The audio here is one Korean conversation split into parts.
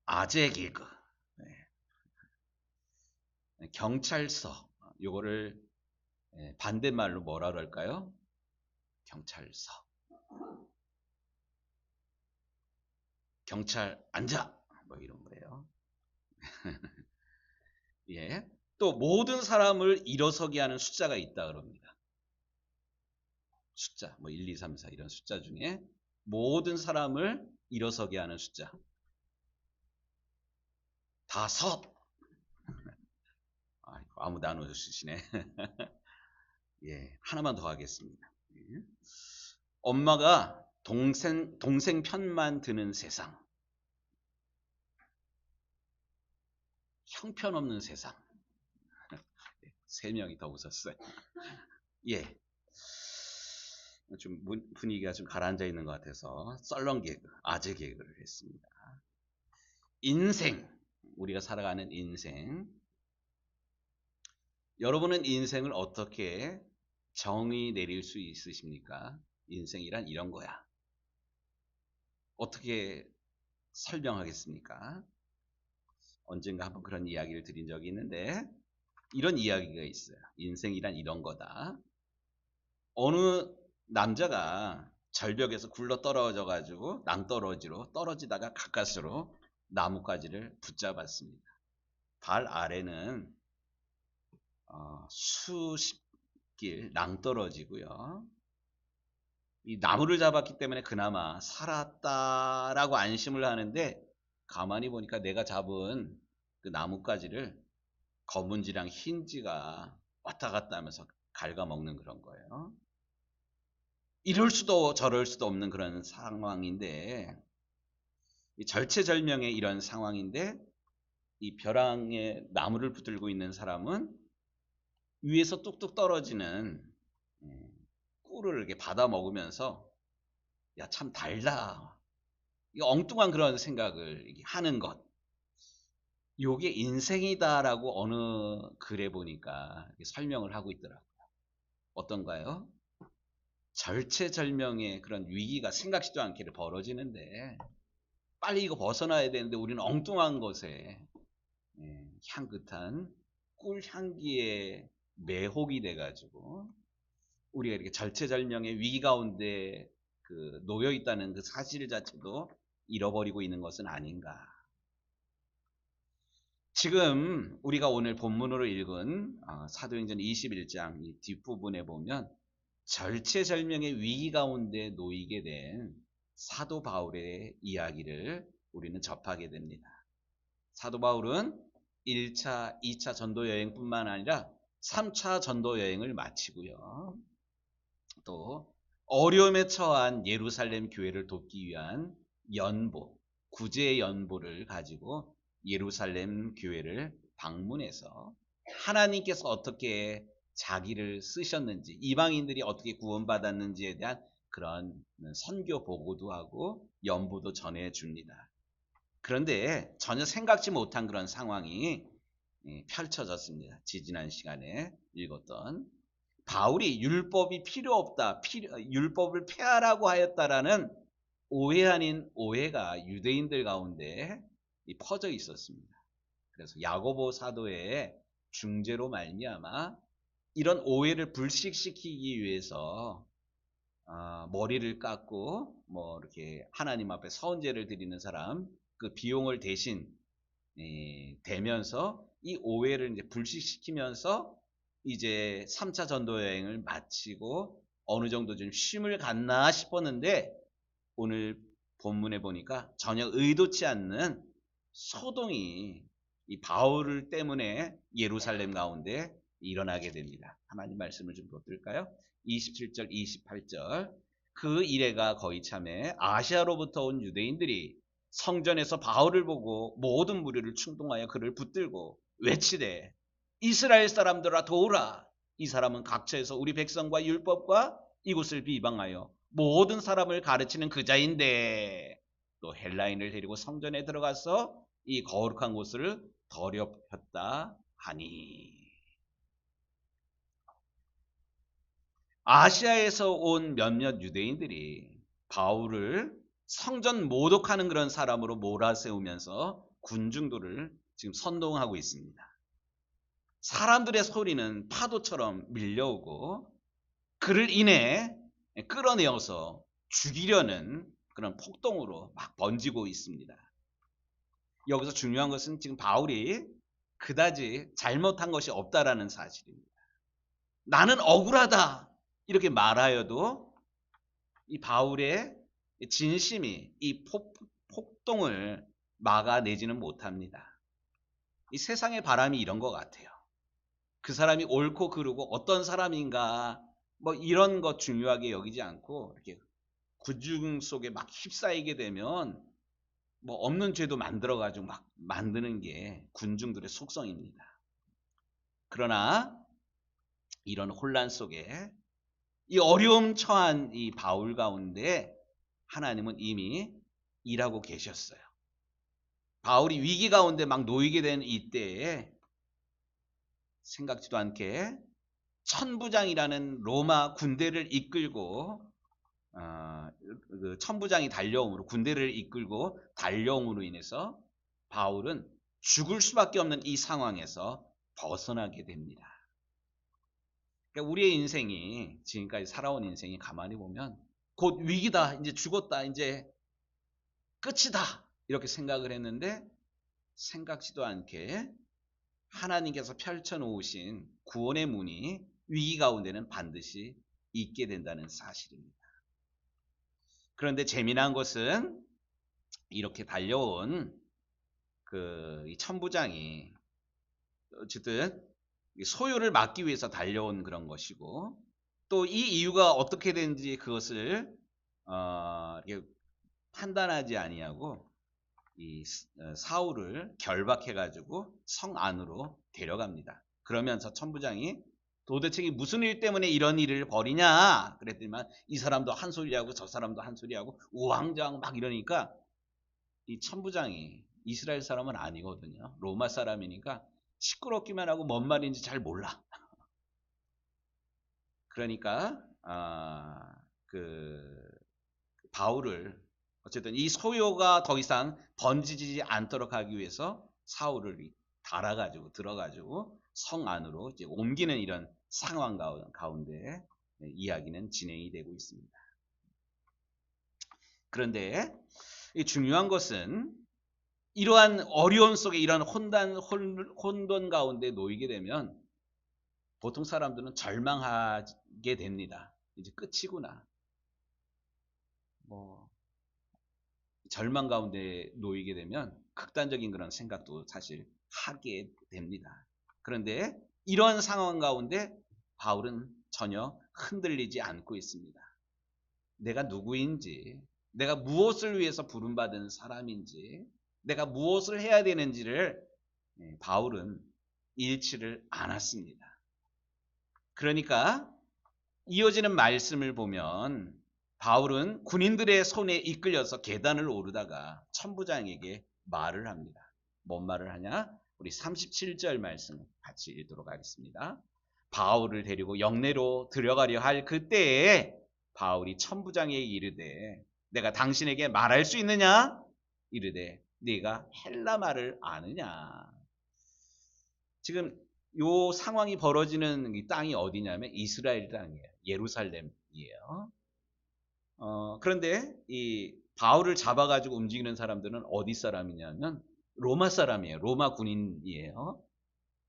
아재 개그. 경찰서. 요거를 반대말로 뭐라 그럴까요? 경찰서. 경찰 앉아. 뭐 이런 거예요. 예. 또 모든 사람을 일어서게 하는 숫자가 있다 그럽니다. 숫자. 뭐 1, 2, 3, 4 이런 숫자 중에 모든 사람을 일어서게 하는 숫자. 5. 아무도 안 웃으시네. 예. 하나만 더 하겠습니다. 예. 엄마가 동생 편만 드는 세상. 형편없는 세상. 3명이 더 웃었어요. 예. 좀 분위기가 좀 가라앉아 있는 것 같아서 썰렁 개그, 아재 개그를 했습니다. 인생. 우리가 살아가는 인생. 여러분은 인생을 어떻게 정의 내릴 수 있으십니까? 인생이란 이런 거야. 어떻게 설명하겠습니까? 언젠가 한번 그런 이야기를 드린 적이 있는데 이런 이야기가 있어요. 인생이란 이런 거다. 어느 남자가 절벽에서 굴러 떨어져 가지고 낭떠러지로 떨어지다가 가까스로 나뭇가지를 붙잡았습니다. 발 아래는 수십 길 낭떠러지고요. 이 나무를 잡았기 때문에 그나마 살았다라고 안심을 하는데 가만히 보니까 내가 잡은 그 나뭇가지를 검은지랑 흰지가 왔다 갔다 하면서 갉아먹는 그런 거예요. 이럴 수도 저럴 수도 없는 그런 상황인데 절체절명의 이런 상황인데 이 벼랑에 나무를 붙들고 있는 사람은 위에서 뚝뚝 떨어지는 꿀을 이렇게 받아 먹으면서 야, 참 달다. 이 엉뚱한 그런 생각을 하는 것. 요게 인생이다라고 어느 글에 보니까 설명을 하고 있더라고요. 어떤가요? 절체절명의 그런 위기가 생각지도 않게 벌어지는데 빨리 이거 벗어나야 되는데 우리는 엉뚱한 것에 향긋한 꿀 향기에 매혹이 돼가지고 우리가 이렇게 절체절명의 위기 가운데 그 놓여 있다는 그 사실 자체도 잃어버리고 있는 것은 아닌가. 지금 우리가 오늘 본문으로 읽은 사도행전 21장 이 뒷부분에 보면 절체절명의 위기 가운데 놓이게 된 사도 바울의 이야기를 우리는 접하게 됩니다. 사도 바울은 1차, 2차 전도 여행뿐만 아니라 3차 전도 여행을 마치고요. 또 어려움에 처한 예루살렘 교회를 돕기 위한 연보, 구제 연보를 가지고 예루살렘 교회를 방문해서 하나님께서 어떻게 자기를 쓰셨는지, 이방인들이 어떻게 구원받았는지에 대한 그런 선교 보고도 하고 연보도 전해줍니다. 그런데 전혀 생각지 못한 그런 상황이 펼쳐졌습니다. 지지난 시간에 읽었던 바울이 율법이 필요 없다, 율법을 폐하라고 하였다라는 오해 아닌 오해가 유대인들 가운데 퍼져 있었습니다. 그래서 야고보 사도의 중재로 말미암아 이런 오해를 불식시키기 위해서 머리를 깎고 뭐 이렇게 하나님 앞에 서은제를 드리는 사람 그 비용을 대신 대면서 이 오해를 이제 불식시키면서 이제 3차 전도 여행을 마치고 어느 정도 좀 쉼을 갔나 싶었는데 오늘 본문에 보니까 전혀 의도치 않는 소동이 이 바울 때문에 예루살렘 가운데 일어나게 됩니다. 하나님 말씀을 좀 보실까요? 27절, 28절. 그 이래가 거의 참에 아시아로부터 온 유대인들이 성전에서 바울을 보고 모든 무리를 충동하여 그를 붙들고 외치되 이스라엘 사람들아 도우라. 이 사람은 각처에서 우리 백성과 율법과 이곳을 비방하여 모든 사람을 가르치는 그자인데 또 헬라인을 데리고 성전에 들어가서 이 거룩한 곳을 더럽혔다 하니. 아시아에서 온 몇몇 유대인들이 바울을 성전 모독하는 그런 사람으로 몰아세우면서 군중들을 지금 선동하고 있습니다. 사람들의 소리는 파도처럼 밀려오고 그를 인해 끌어내어서 죽이려는 그런 폭동으로 막 번지고 있습니다. 여기서 중요한 것은 지금 바울이 그다지 잘못한 것이 없다라는 사실입니다. 나는 억울하다 이렇게 말하여도 이 바울의 진심이 이 폭동을 막아내지는 못합니다. 이 세상의 바람이 이런 것 같아요. 그 사람이 옳고 그르고 어떤 사람인가 뭐 이런 것 중요하게 여기지 않고 이렇게 군중 속에 막 휩싸이게 되면 뭐 없는 죄도 만들어가지고 막 만드는 게 군중들의 속성입니다. 그러나 이런 혼란 속에 이 어려움 처한 이 바울 가운데 하나님은 이미 일하고 계셨어요. 바울이 위기 가운데 막 놓이게 된 이때에 생각지도 않게 천부장이라는 로마 군대를 이끌고 그 천부장이 달려옴으로 군대를 이끌고 달려옴으로 인해서 바울은 죽을 수밖에 없는 이 상황에서 벗어나게 됩니다. 그러니까 우리의 인생이 지금까지 살아온 인생이 가만히 보면 곧 위기다, 이제 죽었다, 이제 끝이다 이렇게 생각을 했는데 생각지도 않게 하나님께서 펼쳐놓으신 구원의 문이 위기 가운데는 반드시 있게 된다는 사실입니다. 그런데 재미난 것은 이렇게 달려온 이 천부장이 어쨌든 소유를 막기 위해서 달려온 그런 것이고 또 이 이유가 어떻게 되는지 그것을 이렇게 판단하지 아니하고 이 사울을 결박해가지고 성 안으로 데려갑니다. 그러면서 천부장이 도대체 무슨 일 때문에 이런 일을 벌이냐 그랬더니만 이 사람도 한 소리하고 저 사람도 한 소리하고 우왕좌왕 막 이러니까 이 천부장이 이스라엘 사람은 아니거든요. 로마 사람이니까 시끄럽기만 하고 뭔 말인지 잘 몰라. 그러니까 바울을 어쨌든 이 소요가 더 이상 번지지 않도록 하기 위해서 사울을 달아가지고 들어가지고 성 안으로 이제 옮기는 이런 상황 가운데 이야기는 진행이 되고 있습니다. 그런데 중요한 것은 이러한 어려움 속에 이러한 혼돈 가운데 놓이게 되면 보통 사람들은 절망하게 됩니다. 이제 끝이구나. 절망 가운데 놓이게 되면 극단적인 그런 생각도 사실 하게 됩니다. 그런데 이런 상황 가운데 바울은 전혀 흔들리지 않고 있습니다. 내가 누구인지, 내가 무엇을 위해서 부름받은 사람인지, 내가 무엇을 해야 되는지를 바울은 잃지를 않았습니다. 그러니까 이어지는 말씀을 보면 바울은 군인들의 손에 이끌려서 계단을 오르다가 천부장에게 말을 합니다. 뭔 말을 하냐? 우리 37절 말씀 같이 읽도록 하겠습니다. 바울을 데리고 영내로 들어가려 할 그때에 바울이 천부장에게 이르되 내가 당신에게 말할 수 있느냐? 이르되 네가 헬라 말을 아느냐? 지금 요 상황이 벌어지는 이 땅이 어디냐면 이스라엘 땅이에요. 예루살렘이에요. 그런데 이 바울을 잡아가지고 움직이는 사람들은 어디 사람이냐면 로마 사람이에요. 로마 군인이에요.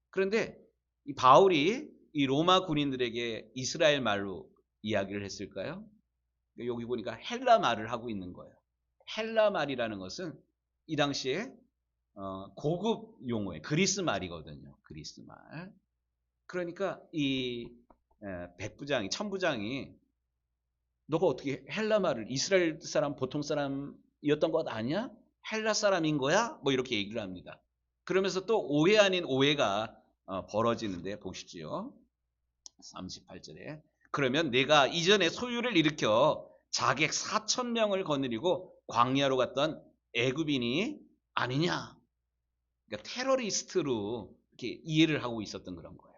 그런데 이 바울이 이 로마 군인들에게 이스라엘 말로 이야기를 했을까요? 여기 보니까 헬라 말을 하고 있는 거예요. 헬라 말이라는 것은 이 당시에 고급 용어예요. 그리스 말이거든요. 그리스 말. 그러니까 이 백부장이 천부장이 너가 어떻게 헬라 말을 이스라엘 사람 보통 사람이었던 것 아니야? 헬라 사람인 거야? 뭐 이렇게 얘기를 합니다. 그러면서 또 오해 아닌 오해가 벌어지는데 보시지요. 38절에 그러면 내가 이전에 소유를 일으켜 자객 4,000명을 거느리고 광야로 갔던 애굽인이 아니냐? 그러니까 테러리스트로 이렇게 이해를 하고 있었던 그런 거예요.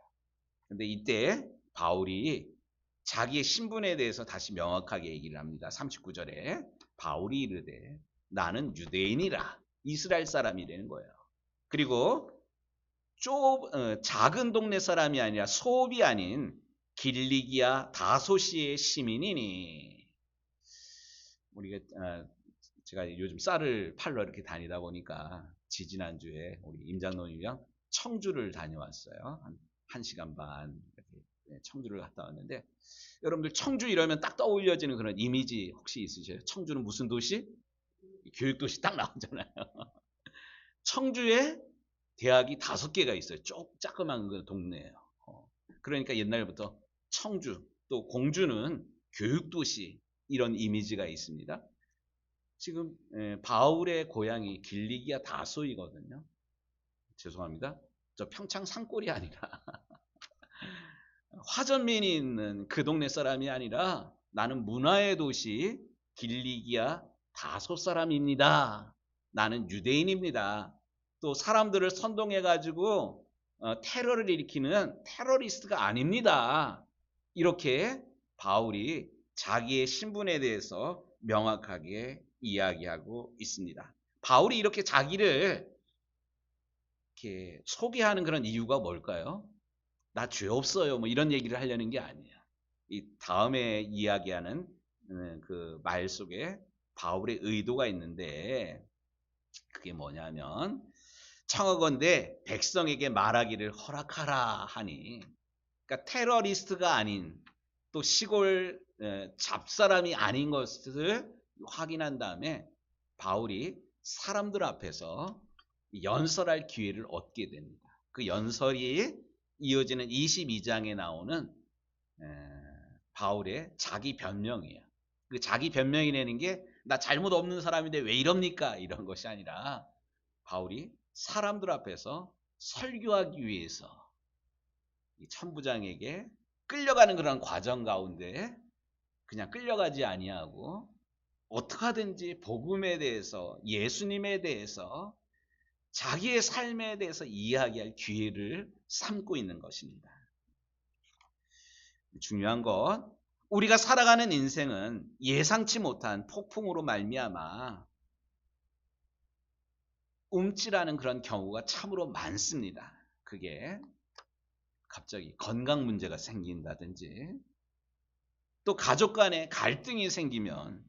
근데 이때 바울이 자기의 신분에 대해서 다시 명확하게 얘기를 합니다. 39절에 바울이 이르되 나는 유대인이라 이스라엘 사람이 되는 거예요. 그리고 작은 동네 사람이 아니라 소읍이 아닌 길리기아 다소시의 시민이니 우리가 제가 요즘 쌀을 팔러 이렇게 다니다 보니까 지지난주에 우리 임장노님이랑 청주를 다녀왔어요. 한 시간 반 이렇게 청주를 갔다 왔는데 여러분들 청주 이러면 딱 떠올려지는 그런 이미지 혹시 있으세요? 청주는 무슨 도시? 교육도시 딱 나오잖아요. 청주에 대학이 5개가 있어요. 조그만 그 동네예요. 그러니까 옛날부터 청주 또 공주는 교육도시 이런 이미지가 있습니다. 지금 바울의 고향이 길리기아 다소이거든요. 죄송합니다. 저 평창 산골이 아니라 화전민이 있는 그 동네 사람이 아니라 나는 문화의 도시 길리기아 다소 사람입니다. 나는 유대인입니다. 또 사람들을 선동해가지고 테러를 일으키는 테러리스트가 아닙니다. 이렇게 바울이 자기의 신분에 대해서 명확하게 이야기하고 있습니다. 바울이 이렇게 자기를 이렇게 소개하는 그런 이유가 뭘까요? 나 죄 없어요. 뭐 이런 얘기를 하려는 게 아니에요. 이 다음에 이야기하는 그 말 속에 바울의 의도가 있는데 그게 뭐냐면 청하건대 백성에게 말하기를 허락하라 하니 그러니까 테러리스트가 아닌 또 시골 잡사람이 아닌 것을 확인한 다음에 바울이 사람들 앞에서 연설할 기회를 얻게 됩니다. 그 연설이 이어지는 22장에 나오는 바울의 자기 변명이에요. 그 자기 변명이 내는 게 나 잘못 없는 사람인데 왜 이럽니까? 이런 것이 아니라 바울이 사람들 앞에서 설교하기 위해서 이 천부장에게 끌려가는 그런 과정 가운데 그냥 끌려가지 아니하고 어떻게 하든지 복음에 대해서 예수님에 대해서 자기의 삶에 대해서 이야기할 기회를 삼고 있는 것입니다. 중요한 건 우리가 살아가는 인생은 예상치 못한 폭풍으로 말미암아 움찔하는 그런 경우가 참으로 많습니다. 그게 갑자기 건강 문제가 생긴다든지 또 가족 간에 갈등이 생기면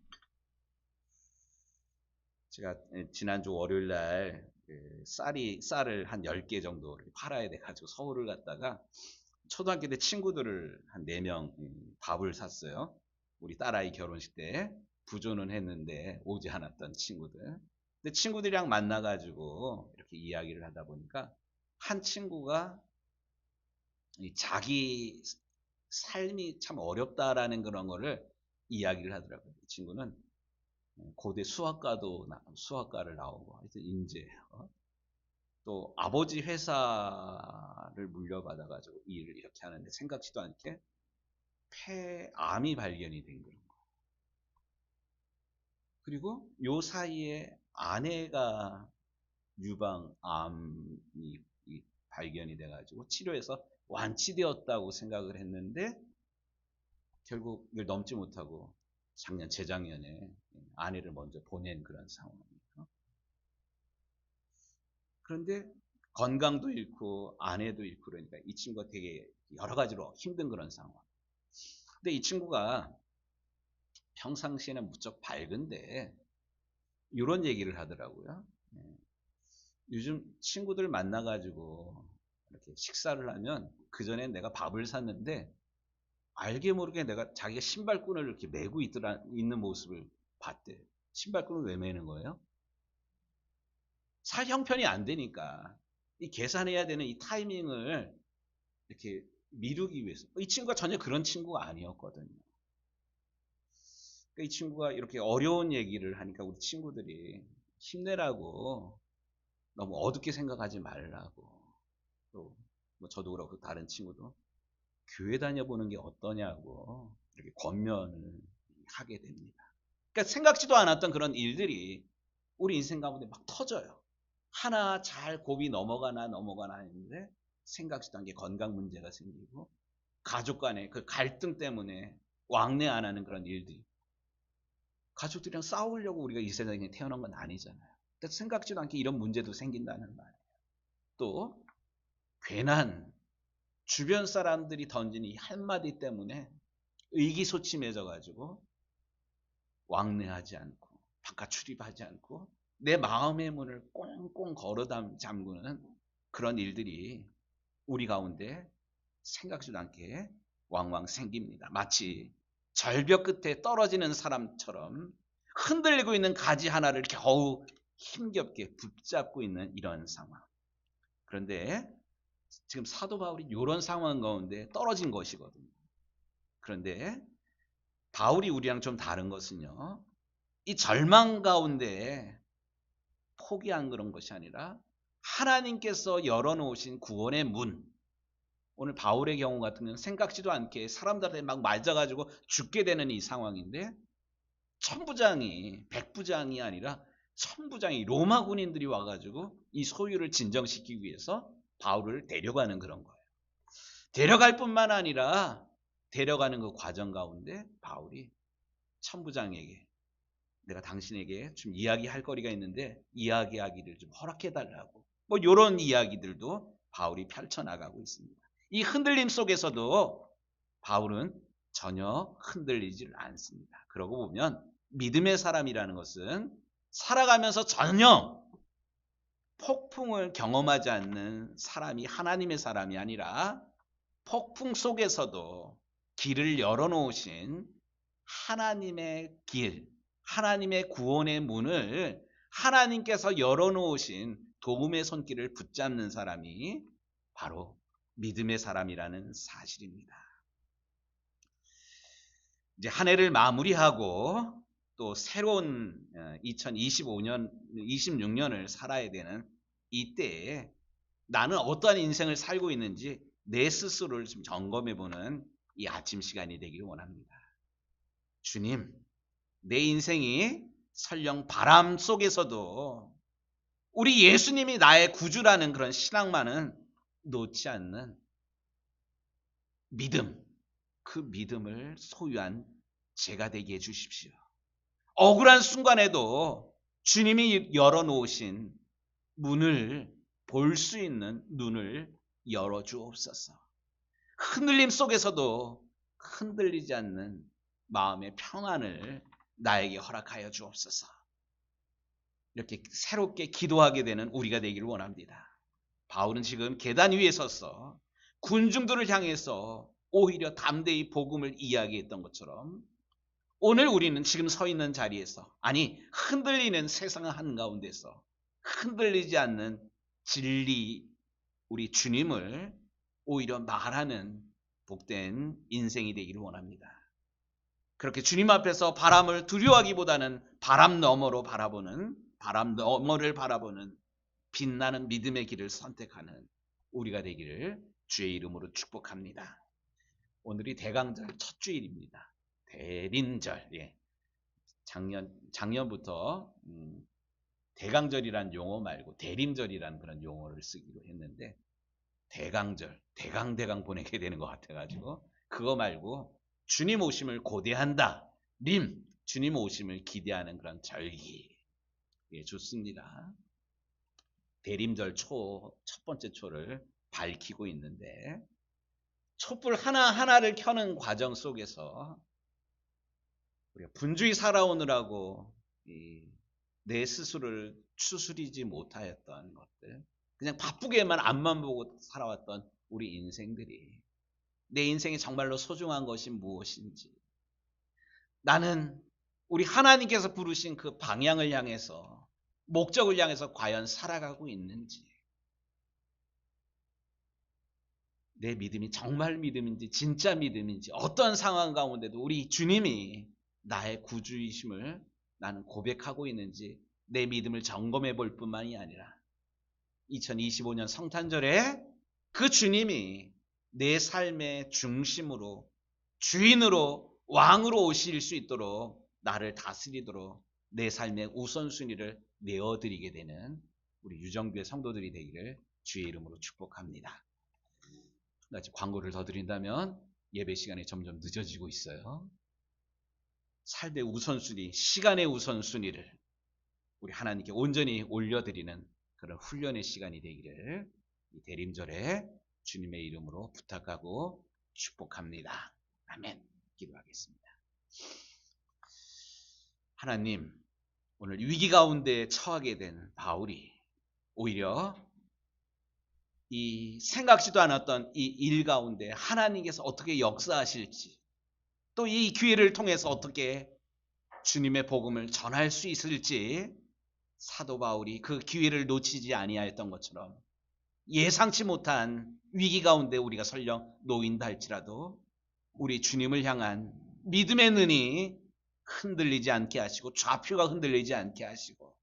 제가 지난주 월요일 날 쌀을 한 10개 정도 팔아야 돼가지고 서울을 갔다가 초등학교 때 친구들을 한 4명 밥을 샀어요. 우리 딸아이 결혼식 때 부조는 했는데 오지 않았던 친구들. 근데 친구들이랑 만나가지고 이렇게 이야기를 하다 보니까 한 친구가 자기 삶이 참 어렵다라는 그런 거를 이야기를 하더라고요. 이 친구는 고대 수학과를 나오고 하여튼 인재예요. 또 아버지 회사를 물려받아가지고 일을 이렇게 하는데 생각지도 않게 폐암이 발견이 된 거예요. 그리고 요 사이에 아내가 유방암이 발견이 돼가지고 치료해서 완치되었다고 생각을 했는데 결국 이걸 넘지 못하고 재작년에 아내를 먼저 보낸 그런 상황이에요. 그런데 건강도 잃고 아내도 잃고 그러니까 이 친구가 되게 여러 가지로 힘든 그런 상황. 근데 이 친구가 평상시에는 무척 밝은데 이런 얘기를 하더라고요. 요즘 친구들 만나가지고 이렇게 식사를 하면 그 전에 내가 밥을 샀는데 알게 모르게 내가 자기가 신발끈을 이렇게 메고 있는 모습을 봤대. 신발끈을 왜 매는 거예요? 살 형편이 안 되니까 이 계산해야 되는 이 타이밍을 이렇게 미루기 위해서. 이 친구가 전혀 그런 친구가 아니었거든요. 그러니까 이 친구가 이렇게 어려운 얘기를 하니까 우리 친구들이 힘내라고 너무 어둡게 생각하지 말라고 또 뭐 저도 그렇고 다른 친구도 교회 다녀보는 게 어떠냐고 이렇게 권면을 하게 됩니다. 그러니까 생각지도 않았던 그런 일들이 우리 인생 가운데 막 터져요. 하나 잘 곱이 넘어가나 했는데 생각지도 않게 건강 문제가 생기고 가족 간의 그 갈등 때문에 왕래 안 하는 그런 일들이 가족들이랑 싸우려고 우리가 이 세상에 태어난 건 아니잖아요. 생각지도 않게 이런 문제도 생긴다는 말이에요. 또 괜한 주변 사람들이 던진 이 한마디 때문에 의기소침해져 가지고 왕래하지 않고 바깥 출입하지 않고 내 마음의 문을 꽁꽁 걸어 잠그는 그런 일들이 우리 가운데 생각지도 않게 왕왕 생깁니다. 마치 절벽 끝에 떨어지는 사람처럼 흔들리고 있는 가지 하나를 겨우 힘겹게 붙잡고 있는 이런 상황. 그런데 지금 사도 바울이 이런 상황 가운데 떨어진 것이거든요. 그런데 바울이 우리랑 좀 다른 것은요, 이 절망 가운데 포기한 그런 것이 아니라 하나님께서 열어놓으신 구원의 문, 오늘 바울의 경우 같은 경우는 생각지도 않게 사람들한테 막 맞아가지고 죽게 되는 이 상황인데, 천부장이, 백부장이 아니라 천부장이, 로마 군인들이 와가지고 이 소유를 진정시키기 위해서 바울을 데려가는 그런 거예요. 데려갈 뿐만 아니라 데려가는 그 과정 가운데 바울이 천부장에게, 내가 당신에게 좀 이야기할 거리가 있는데 이야기하기를 좀 허락해 달라고, 뭐 이런 이야기들도 바울이 펼쳐나가고 있습니다. 이 흔들림 속에서도 바울은 전혀 흔들리질 않습니다. 그러고 보면 믿음의 사람이라는 것은 살아가면서 전혀 폭풍을 경험하지 않는 사람이 하나님의 사람이 아니라, 폭풍 속에서도 길을 열어놓으신 하나님의 길, 하나님의 구원의 문을 하나님께서 열어놓으신 도움의 손길을 붙잡는 사람이 바로 믿음의 사람이라는 사실입니다. 이제 한 해를 마무리하고 또 새로운 2025년, 26년을 살아야 되는 이때에 나는 어떠한 인생을 살고 있는지 내 스스로를 좀 점검해보는 이 아침 시간이 되기를 원합니다. 주님, 내 인생이 설령 바람 속에서도 우리 예수님이 나의 구주라는 그런 신앙만은 놓지 않는 믿음, 그 믿음을 소유한 제가 되게 해주십시오. 억울한 순간에도 주님이 열어놓으신 문을 볼 수 있는 눈을 열어주옵소서. 흔들림 속에서도 흔들리지 않는 마음의 평안을 나에게 허락하여 주옵소서. 이렇게 새롭게 기도하게 되는 우리가 되기를 원합니다. 바울은 지금 계단 위에 서서 군중들을 향해서 오히려 담대히 복음을 이야기했던 것처럼, 오늘 우리는 지금 서 있는 자리에서, 아니 흔들리는 세상 한가운데서 흔들리지 않는 진리, 우리 주님을 오히려 말하는 복된 인생이 되기를 원합니다. 그렇게 주님 앞에서 바람을 두려워하기보다는 바람 너머로 바라보는, 바람 너머를 바라보는 빛나는 믿음의 길을 선택하는 우리가 되기를 주의 이름으로 축복합니다. 오늘이 대강절 첫 주일입니다. 대림절. 예. 작년부터 대강절이란 용어 말고 대림절이라는 그런 용어를 쓰기로 했는데, 대강절, 대강 보내게 되는 것 같아가지고 그거 말고 주님 오심을 고대한다. 림, 주님 오심을 기대하는 그런 절기. 예, 좋습니다. 대림절 첫 번째 초를 밝히고 있는데, 촛불 하나하나를 켜는 과정 속에서 우리가 분주히 살아오느라고 내 스스로를 추스리지 못하였던 것들, 그냥 바쁘게만 앞만 보고 살아왔던 우리 인생들이, 내 인생에 정말로 소중한 것이 무엇인지, 나는 우리 하나님께서 부르신 그 방향을 향해서, 목적을 향해서 과연 살아가고 있는지, 내 믿음이 정말 믿음인지 진짜 믿음인지, 어떤 상황 가운데도 우리 주님이 나의 구주이심을 나는 고백하고 있는지 내 믿음을 점검해 볼 뿐만이 아니라 2025년 성탄절에 그 주님이 내 삶의 중심으로, 주인으로, 왕으로 오실 수 있도록, 나를 다스리도록 내 삶의 우선순위를 내어드리게 되는 우리 유정교회 성도들이 되기를 주의 이름으로 축복합니다. 아직 광고를 더 드린다면 예배 시간이 점점 늦어지고 있어요. 삶의 우선순위, 시간의 우선순위를 우리 하나님께 온전히 올려드리는 그런 훈련의 시간이 되기를 이 대림절에 주님의 이름으로 부탁하고 축복합니다. 아멘. 기도하겠습니다. 하나님, 오늘 위기 가운데 처하게 된 바울이 오히려 이 생각지도 않았던 이 일 가운데 하나님께서 어떻게 역사하실지, 또 이 기회를 통해서 어떻게 주님의 복음을 전할 수 있을지 사도 바울이 그 기회를 놓치지 아니하였던 것처럼 예상치 못한 위기 가운데 우리가 설령 놓인다 할지라도 우리 주님을 향한 믿음의 눈이 흔들리지 않게 하시고 좌표가 흔들리지 않게 하시고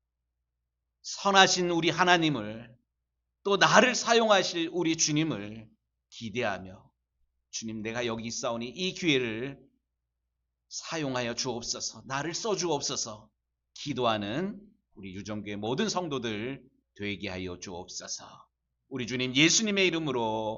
선하신 우리 하나님을 또 나를 사용하실 우리 주님을 기대하며 주님 내가 여기 있사오니 이 기회를 사용하여 주옵소서, 나를 써주옵소서 기도하는 우리 유정교회 모든 성도들 되게 하여 주옵소서. 우리 주님 예수님의 이름으로